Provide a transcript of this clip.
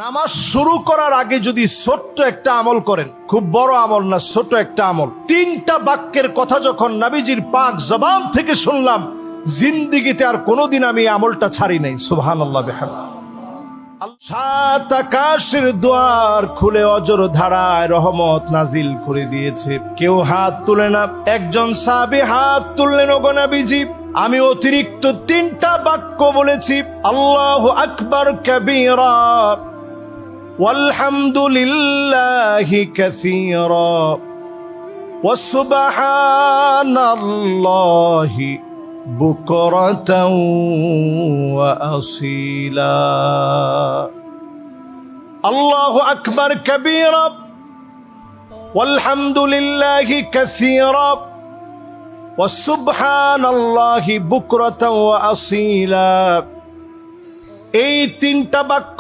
নামাজ শুরু করার আগে যদি ছোট্ট একটা আমল করেন, খুব বড় আমল না, ছোট একটা আমল, তিনটা বাক্যের কথা যখন নবীজির পাক জবান থেকে শুনলাম, জিন্দেগিতে আর কোনোদিন আমি আমলটা ছাড়ি নাই। সুবহানাল্লাহ বিহামদিহি। সাত আকাশের দুয়ার খুলে অজর ধারায় রহমত নাজিল করে দিয়েছে। কেউ হাত তুলে না, একজন সাহাবী হাত তুললেন, ওগো নবীজি আমি অতিরিক্ত তিনটা বাক্য বলেছি, আল্লাহু আকবার কাবীরা ওয়ালহামদুলিল্লাহি কাসীরা ওয়া সুবহানাল্লাহি বুকরাতাও ওয়া আসীলা। আল্লাহু আকবার কাবীরা ওয়ালহামদুলিল্লাহি কাসীরা ওয়া সুবহানাল্লাহি বুকরাতাও ওয়া আসীলা। এই তিনটা বাক্য